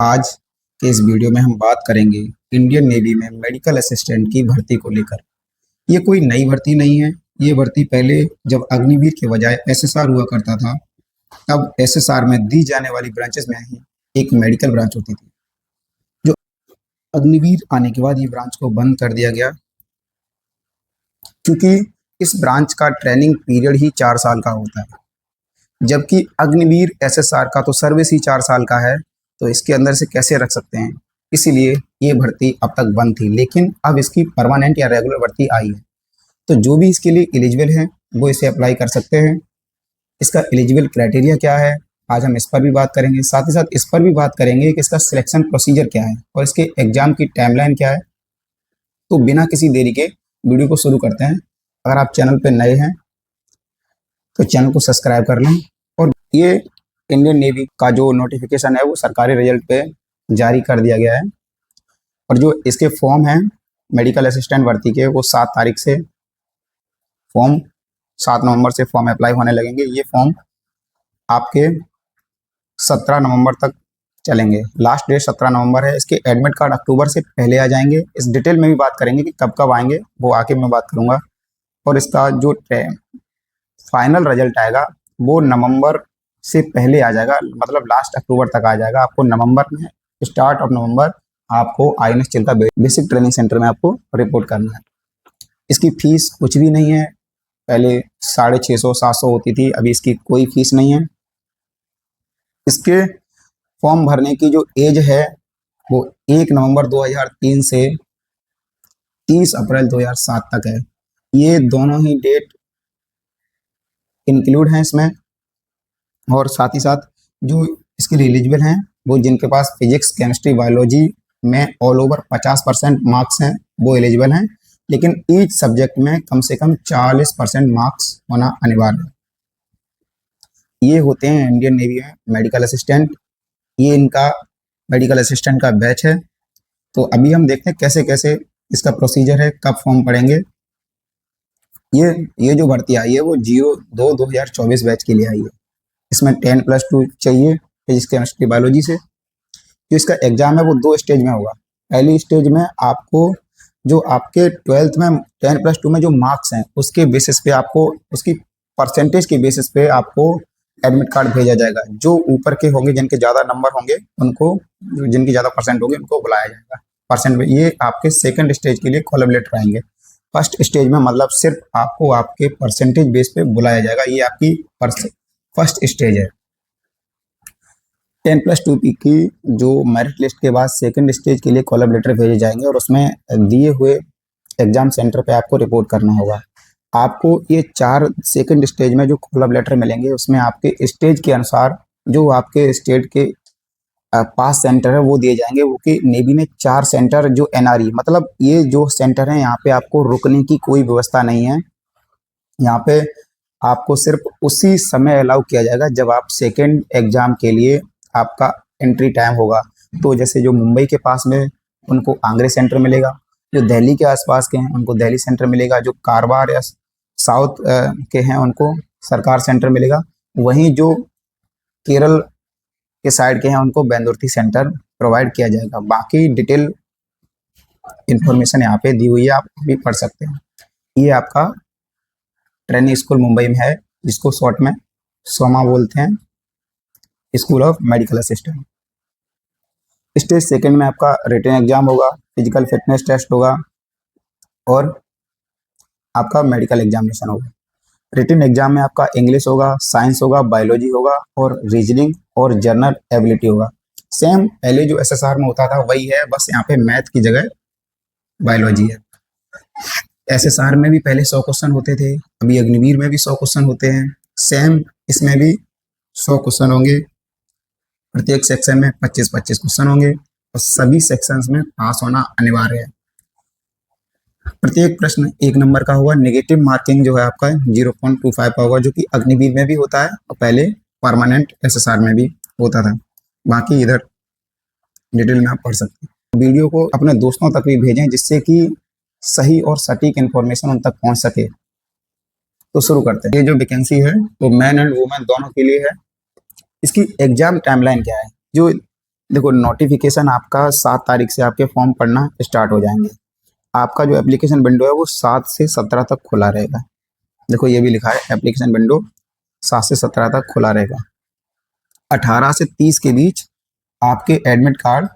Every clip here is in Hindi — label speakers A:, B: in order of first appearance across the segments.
A: आज के इस वीडियो में हम बात करेंगे इंडियन नेवी में मेडिकल असिस्टेंट की भर्ती को लेकर। ये कोई नई भर्ती नहीं है। ये भर्ती पहले जब अग्निवीर के बजाय एसएसआर हुआ करता था, तब एसएसआर में दी जाने वाली ब्रांचेस में ही एक मेडिकल ब्रांच होती थी। जो अग्निवीर आने के बाद ये ब्रांच को बंद कर दिया गया, क्योंकि इस ब्रांच का ट्रेनिंग पीरियड ही 4 साल का होता है, जबकि अग्निवीर एसएसआर का तो सर्विस ही 4 साल का है। तो इसके अंदर से कैसे रख सकते हैं, इसीलिए ये भर्ती अब तक बंद थी। लेकिन अब इसकी परमानेंट या रेगुलर भर्ती आई है, तो जो भी इसके लिए एलिजिबल है वो इसे अप्लाई कर सकते हैं। इसका एलिजिबल क्राइटेरिया क्या है, आज हम इस पर भी बात करेंगे। साथ ही साथ इस पर भी बात करेंगे कि इसका सिलेक्शन प्रोसीजर क्या है और इसके एग्जाम की टाइमलाइन क्या है। तो बिना किसी देरी के वीडियो को शुरू करते हैं। अगर आप चैनल पर नए हैं तो चैनल को सब्सक्राइब कर लें। और ये इंडियन नेवी का जो नोटिफिकेशन है वो सरकारी रिजल्ट पे जारी कर दिया गया है। और जो इसके फॉर्म हैं मेडिकल असिस्टेंट भर्ती के, वो 7 तारीख से 7 नवंबर से फॉर्म अप्लाई होने लगेंगे। ये फॉर्म आपके 17 नवंबर तक चलेंगे। लास्ट डेट 17 नवंबर है। इसके एडमिट कार्ड अक्टूबर से पहले आ जाएंगे। इस डिटेल में भी बात करेंगे कि कब कब आएंगे, वो आके मैं बात करूँगा। और इसका जो फाइनल रिजल्ट आएगा वो नवंबर से पहले आ जाएगा, मतलब लास्ट अक्टूबर तक आ जाएगा। आपको नवंबर में, स्टार्ट ऑफ नवंबर, आपको INS Chilka basic training centre में आपको रिपोर्ट करना है। इसकी फीस कुछ भी नहीं है। पहले 650-700 होती थी, अभी इसकी कोई फीस नहीं है। इसके फॉर्म भरने की जो एज है वो 1 नवंबर 2003 से 30 अप्रैल 2007 तक है। ये दोनों ही डेट इंक्लूड हैं इसमें। और साथ ही साथ जो इसके लिए एलिजिबल हैं वो जिनके पास फिजिक्स, केमिस्ट्री, बायोलॉजी में ऑल ओवर 50% मार्क्स हैं वो एलिजिबल हैं। लेकिन ईच सब्जेक्ट में कम से कम 40% मार्क्स होना अनिवार्य है। ये होते हैं इंडियन नेवी में मेडिकल असिस्टेंट। ये इनका मेडिकल असिस्टेंट का बैच है। तो अभी हम देखते हैं कैसे कैसे इसका प्रोसीजर है, कब फॉर्म पड़ेंगे। ये जो भर्ती आई है वो 02/2024 बैच के लिए आई है। इसमें 10+2 चाहिए फिजिक्स, केमिस्ट्री, बायोलॉजी से। जो इसका एग्जाम है वो 2 स्टेज में होगा। पहली स्टेज में आपको जो आपके 12th में 10+2 में जो मार्क्स हैं उसके बेसिस पे, आपको उसकी परसेंटेज के बेसिस पे आपको एडमिट कार्ड भेजा जाएगा। जो ऊपर के होंगे, जिनके ज़्यादा नंबर होंगे उनको, जिनकी ज़्यादा परसेंट होंगे उनको बुलाया जाएगा परसेंट में। ये आपके सेकंड स्टेज के लिए कॉलम लेटर आएंगे। फर्स्ट स्टेज में मतलब सिर्फ आपको आपके परसेंटेज बेस पे बुलाया जाएगा। ये आपकी फर्स्ट स्टेज है। 10+2 की जो मेरिट लिस्ट के बाद सेकंड स्टेज के लिए कॉलम लेटर भेजे जाएंगे और उसमें दिए हुए एग्जाम सेंटर पे आपको रिपोर्ट करना होगा। आपको ये 4 सेकंड स्टेज में जो कॉलम लेटर मिलेंगे उसमें आपके स्टेज के अनुसार जो आपके स्टेट के पास सेंटर है वो दिए जाएंगे। वो कि नेवी में 4 सेंटर जो एनआरई, मतलब ये जो सेंटर है यहाँ पे आपको रुकने की कोई व्यवस्था नहीं है। यहाँ पे आपको सिर्फ उसी समय अलाउ किया जाएगा जब आप सेकेंड एग्जाम के लिए आपका एंट्री टाइम होगा। तो जैसे जो मुंबई के पास में उनको आंगरे सेंटर मिलेगा, जो दिल्ली के आसपास के हैं उनको दिल्ली सेंटर मिलेगा, जो कारवार या साउथ के हैं उनको सरकार सेंटर मिलेगा। वहीं जो केरल के साइड के हैं उनको बेंदुर्ती सेंटर प्रोवाइड किया जाएगा। बाकी डिटेल इंफॉर्मेशन यहाँ पे दी हुई है, आप भी पढ़ सकते हैं। ये आपका ट्रेनिंग स्कूल मुंबई में है, जिसको शॉर्ट में सोमा बोलते हैं, school of medical assistant. Stage second में आपका रिटन एग्जाम होगा, फिजिकल फिटनेस टेस्ट होगा और आपका मेडिकल एग्जामिनेशन होगा। रिटन एग्जाम में आपका इंग्लिश होगा, साइंस होगा, बायोलॉजी होगा और रीजनिंग और जनरल एबिलिटी होगा। सेम पहले जो एसएसआर में होता था वही है, बस यहाँ पे मैथ की जगह बायोलॉजी है। एसएसआर में भी पहले 100 क्वेश्चन होते थे, अभी अग्निवीर में भी 100 क्वेश्चन होते हैं। सेम इसमें भी 100 क्वेश्चन होंगे। प्रत्येक सेक्शन में 25-25 क्वेश्चन होंगे और सभी सेक्शंस में पास होना अनिवार्य है। प्रत्येक प्रश्न 1 नंबर का होगा। नेगेटिव मार्किंग जो है आपका 0.25 का होगा, जो कि अग्निवीर में भी होता है और पहले परमानेंट एसएसआर में भी होता था। बाकी इधर डिटेल में आप पढ़ सकते हैं। वीडियो को अपने दोस्तों तक भी भेजें जिससे कि सही और सटीक इन्फॉर्मेशन उन तक पहुंच सके। तो शुरू करते हैं। ये जो वैकेंसी है वो मैन एंड वुमेन दोनों के लिए है। इसकी एग्जाम टाइमलाइन क्या है, जो देखो नोटिफिकेशन आपका 7 तारीख से आपके फॉर्म पढ़ना स्टार्ट हो जाएंगे। आपका जो एप्लीकेशन विंडो है वो 7 से 17 तक खुला रहेगा। देखो ये भी लिखा है एप्लीकेशन विंडो 7 से 17 तक खुला रहेगा। 18 से 30 के बीच आपके एडमिट कार्ड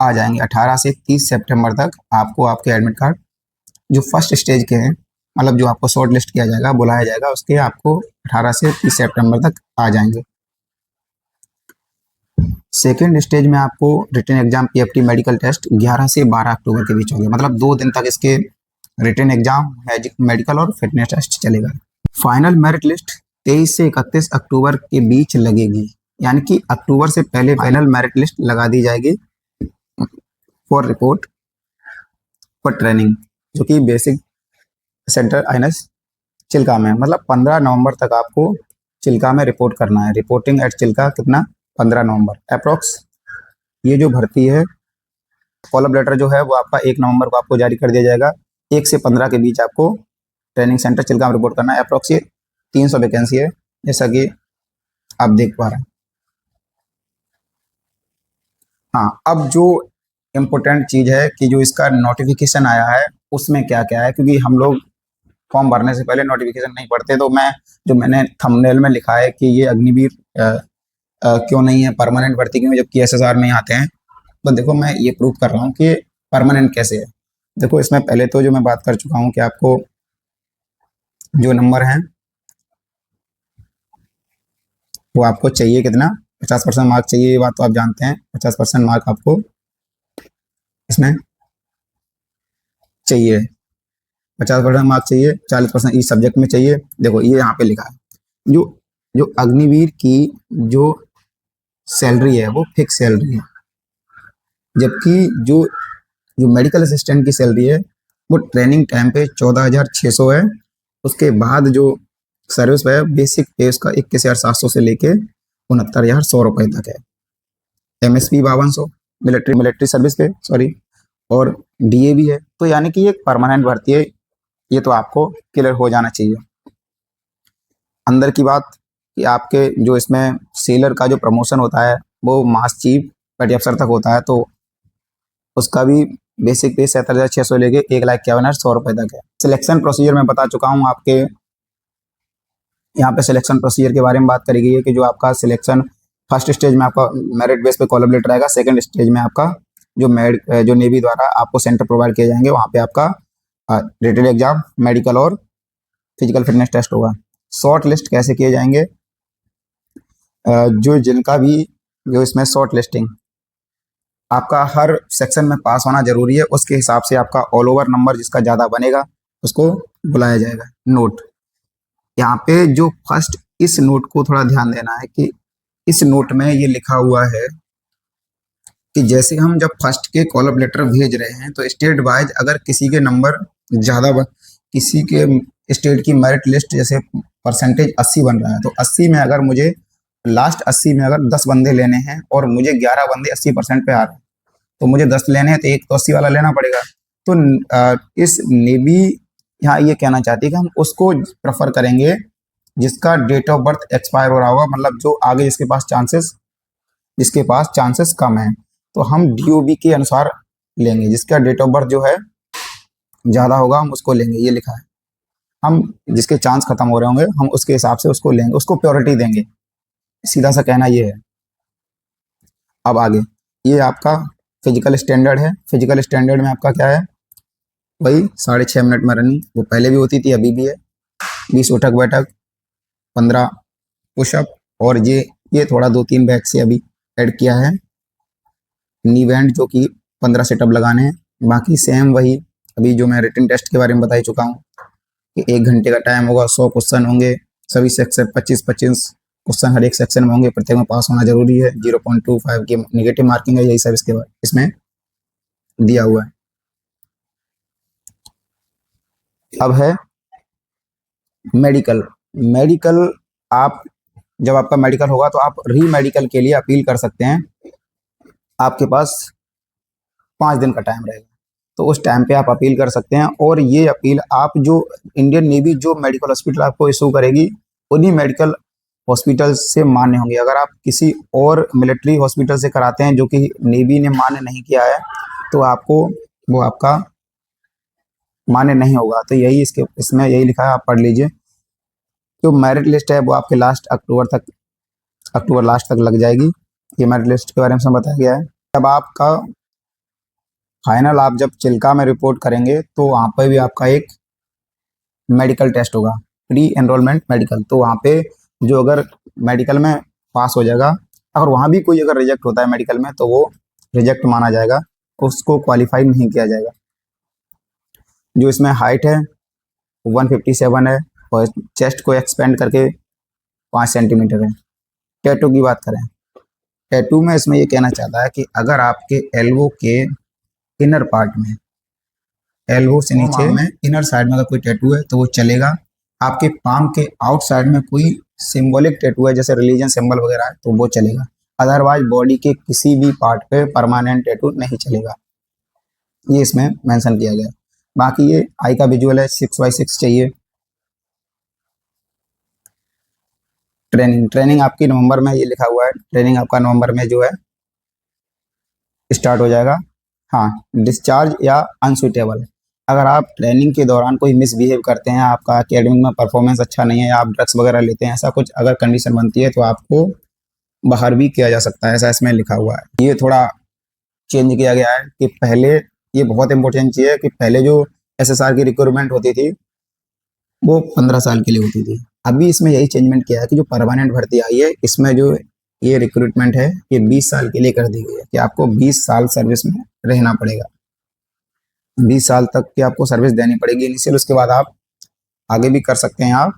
A: आ जाएंगे। 18 से 30 सितंबर तक आपको आपके एडमिट कार्ड जो फर्स्ट स्टेज के हैं, मतलब जो आपको शॉर्ट लिस्ट किया जाएगा, बुलाया जाएगा, उसके आपको 18 से 30 सितंबर तक आ जाएंगे। सेकेंड स्टेज में आपको written exam PFT medical test 11 से 12 अक्टूबर के बीच होंगे। मतलब 2 दिन तक इसके रिटन एग्जाम मेडिकल और फिटनेस टेस्ट चलेगा। फाइनल मेरिट लिस्ट 23 से 31 अक्टूबर के बीच लगेगी, यानी कि अक्टूबर से पहले फाइनल मेरिट लिस्ट लगा दी जाएगी फॉर रिपोर्ट फॉर ट्रेनिंग, जो कि बेसिक सेंटर आईएनएस चिल्का में। मतलब 15 नवंबर तक आपको चिल्का में रिपोर्ट करना है। रिपोर्टिंग एट चिल्का कितना, 15 नवंबर अप्रोक्स। ये जो भर्ती है, कॉल लेटर जो है वो आपका 1 नवंबर को आपको जारी कर दिया जाएगा। 1 से 15 के बीच आपको ट्रेनिंग सेंटर चिल्का में रिपोर्ट करना है। अप्रोक्स ये 300 वैकेंसी है, जैसा कि आप देख पा रहे हैं। हाँ, अब जो इम्पोर्टेंट चीज़ है कि जो इसका नोटिफिकेशन आया है उसमें क्या क्या है, क्योंकि हम लोग फॉर्म भरने से पहले नोटिफिकेशन नहीं पढ़ते। तो मैंने थंबनेल में लिखा है कि ये अग्निवीर क्यों नहीं है, परमानेंट भर्ती क्यों है, जबकि एसएसआर में आते हैं। तो देखो मैं ये प्रूव कर रहा हूँ कि परमानेंट कैसे है। देखो इसमें पहले तो जो मैं बात कर चुका हूँ कि आपको जो नंबर है वो आपको चाहिए कितना, 50% मार्क चाहिए। ये बात तो आप जानते हैं, 50% मार्क आपको इसमें चाहिए। 50% मार्क चाहिए, 40% इस सब्जेक्ट में चाहिए। देखो ये यहाँ पे लिखा है, जो जो अग्निवीर की जो सैलरी है वो फिक्स सैलरी है, जबकि जो जो मेडिकल असिस्टेंट की सैलरी है वो ट्रेनिंग टाइम पे 14,600 है। उसके बाद जो सर्विस है बेसिक पे उसका 21,700 से लेके 69,100 रुपये तक है। एमएसपी 5200 मिलिट्री सर्विस पे, सॉरी, और डीए भी है। तो यानी कि ये परमानेंट भर्ती है, ये तो आपको क्लियर हो जाना चाहिए। अंदर की बात कि आपके जो इसमें सेलर का जो प्रमोशन होता है वो मास चीफ पेटी अफसर तक होता है, तो उसका भी बेसिक पे 77,600 लेके 1,51,100 रुपये तक है। सिलेक्शन प्रोसीजर मैं बता चुका हूँ आपके। यहाँ पे सिलेक्शन प्रोसीजर के बारे में बात करी गई है कि जो आपका सिलेक्शन फर्स्ट स्टेज में आपका मेरिट बेस पे कॉलम लेटर आएगा। सेकंड स्टेज में आपका जो नेवी द्वारा आपको सेंटर प्रोवाइड किए जाएंगे, वहाँ पे आपका रिटन एग्जाम, मेडिकल और फिजिकल फिटनेस टेस्ट होगा। शॉर्ट लिस्ट कैसे किए जाएंगे, जिनका भी जो इसमें शॉर्ट लिस्टिंग आपका हर सेक्शन में पास होना जरूरी है, उसके हिसाब से आपका ऑल ओवर नंबर जिसका ज़्यादा बनेगा उसको बुलाया जाएगा। नोट, यहाँ पे जो फर्स्ट, इस नोट को थोड़ा ध्यान देना है कि इस नोट में ये लिखा हुआ है कि जैसे हम जब फर्स्ट के कॉल ऑफ लेटर भेज रहे हैं तो स्टेट वाइज अगर किसी के नंबर ज़्यादा, किसी के स्टेट की मेरिट लिस्ट जैसे परसेंटेज 80 बन रहा है, तो 80 में अगर मुझे लास्ट 80 में अगर 10 बंदे लेने हैं और मुझे 11 बंदे 80% पे आ रहे हैं, तो मुझे 10 लेने हैं, तो एक तो 80 वाला लेना पड़ेगा। तो इस नेवी यहाँ ये कहना चाहती है कि हम उसको प्रेफर करेंगे जिसका डेट ऑफ बर्थ एक्सपायर हो रहा होगा, मतलब जो आगे जिसके पास चांसेस कम है, तो हम डीओबी के अनुसार लेंगे। जिसका डेट ऑफ बर्थ जो है ज़्यादा होगा हम उसको लेंगे, ये लिखा है। हम जिसके चांस खत्म हो रहे होंगे हम उसके हिसाब से उसको लेंगे, उसको प्रायोरिटी देंगे, सीधा सा कहना ये है। अब आगे ये आपका फिजिकल स्टैंडर्ड है। फिजिकल स्टैंडर्ड में आपका क्या है, वही 6.5 मिनट में रनिंग, वो पहले भी होती थी अभी भी है। 20 उठक बैठक, 15 पुशअप, और ये थोड़ा 2-3 बैच से अभी ऐड किया है नी बैंड, जो कि 15 सेटअप लगाने हैं। बाकी सेम वही अभी जो मैं रिटन टेस्ट के बारे में बता ही चुका हूँ कि 1 घंटे का टाइम होगा, 100 क्वेश्चन होंगे, सभी सेक्शन 25-25 क्वेश्चन हर एक सेक्शन में होंगे, प्रत्येक में पास होना जरूरी है। 0.25 की निगेटिव मार्किंग है, यही सब इसके बाद इसमें दिया हुआ है। अब है मेडिकल। आप जब आपका मेडिकल होगा तो आप री मेडिकल के लिए अपील कर सकते हैं। आपके पास 5 दिन का टाइम रहेगा, तो उस टाइम पे आप अपील कर सकते हैं। और ये अपील आप जो इंडियन नेवी जो मेडिकल हॉस्पिटल आपको इशू करेगी, उन्हीं मेडिकल हॉस्पिटल से मान्य होंगे। अगर आप किसी और मिलिट्री हॉस्पिटल से कराते हैं जो कि नेवी ने मान्य नहीं किया है, तो आपको वो आपका मान्य नहीं होगा। तो यही इसमें यही लिखा है, आप पढ़ लीजिए। जो मेरिट लिस्ट है वो आपके अक्टूबर लास्ट तक लग जाएगी। ये मेरिट लिस्ट के बारे में बताया गया है। जब आपका फाइनल आप जब चिल्का में रिपोर्ट करेंगे तो वहाँ पे भी आपका एक मेडिकल टेस्ट होगा, प्री एनरोलमेंट मेडिकल। तो वहाँ पे जो अगर मेडिकल में पास हो जाएगा, अगर वहाँ भी कोई अगर रिजेक्ट होता है मेडिकल में, तो वो रिजेक्ट माना जाएगा, उसको क्वालिफाई नहीं किया जाएगा। जो इसमें हाइट है 157 है और चेस्ट को एक्सपेंड करके 5 सेंटीमीटर है। टैटू की बात करें, टैटू में इसमें ये कहना चाहता है कि अगर आपके एल्बो के इनर पार्ट में, एल्बो से नीचे में इनर साइड में अगर कोई टैटू है तो वो चलेगा। आपके पाम के आउट साइड में कोई सिंबॉलिक टैटू है, जैसे रिलीजन सिंबल वगैरह है, तो वो चलेगा। अदरवाइज बॉडी के किसी भी पार्ट पे परमानेंट टैटू नहीं चलेगा, ये इसमें मेंशन किया गया। बाकी ये आई का विजुअल है, 6x6 चाहिए। ट्रेनिंग आपकी नवंबर में, ये लिखा हुआ है, ट्रेनिंग आपका नवंबर में जो है स्टार्ट हो जाएगा। हाँ, डिस्चार्ज या अनसुटेबल, अगर आप ट्रेनिंग के दौरान कोई मिसबिहेव करते हैं, आपका एकेडमिक में परफॉर्मेंस अच्छा नहीं है, आप ड्रग्स वगैरह लेते हैं, ऐसा कुछ अगर कंडीशन बनती है तो आपको बाहर भी किया जा सकता है, ऐसा इसमें लिखा हुआ है। ये थोड़ा चेंज किया गया है कि पहले, ये बहुत इंपॉर्टेंट चीज़ है कि पहले जो SSR की रिक्रूटमेंट होती थी वो 15 साल के लिए होती थी। अभी इसमें यही चेंजमेंट किया है कि जो परमानेंट भर्ती आई है, इसमें जो ये रिक्रूटमेंट है ये 20 साल के लिए कर दी गई है कि आपको 20 साल सर्विस में रहना पड़ेगा। 20 साल तक की आपको सर्विस देनी पड़ेगी इनिशियल, उसके बाद आप आगे भी कर सकते हैं, आप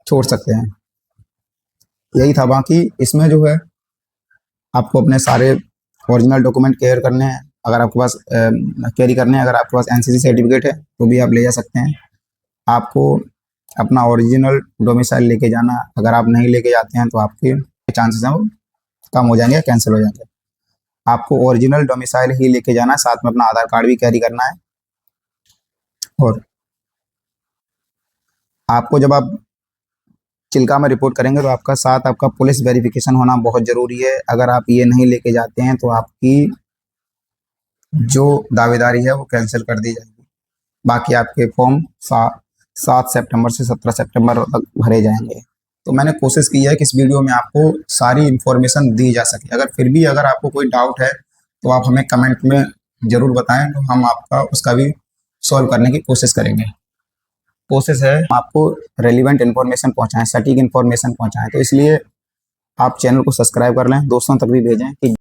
A: छोड़ सकते हैं। यही था। बाकी इसमें जो है आपको अपने सारे ओरिजिनल डॉक्यूमेंट केयर करने हैं, अगर आपके पास कैरी करने हैं। अगर आपके पास NCC सर्टिफिकेट है तो भी आप ले जा सकते हैं। आपको अपना ओरिजिनल डोमिसाइल लेके जाना, अगर आप नहीं लेके जाते हैं तो आपके चांसेस हैं वो कम हो जाएंगे, कैंसिल हो जाएंगे। आपको ओरिजिनल डोमिसाइल ही लेके जाना है, साथ में अपना आधार कार्ड भी कैरी करना है। और आपको जब आप चिल्का में रिपोर्ट करेंगे तो आपका साथ आपका पुलिस वेरिफिकेशन होना बहुत ज़रूरी है। अगर आप ये नहीं लेके जाते हैं तो आपकी जो दावेदारी है वो कैंसिल कर दी जाएगी। बाकी आपके फॉर्म 7 सितंबर से 17 सितंबर तक भरे जाएंगे। तो मैंने कोशिश की है कि इस वीडियो में आपको सारी इन्फॉर्मेशन दी जा सके। अगर फिर भी अगर आपको कोई डाउट है तो आप हमें कमेंट में ज़रूर बताएं, तो हम आपका उसका भी सॉल्व करने की कोशिश करेंगे। कोशिश है आपको रेलिवेंट इन्फॉर्मेशन पहुंचाएं, सटीक इन्फॉर्मेशन पहुंचाएं। तो इसलिए आप चैनल को सब्सक्राइब कर लें, दोस्तों तक भी भेजें कि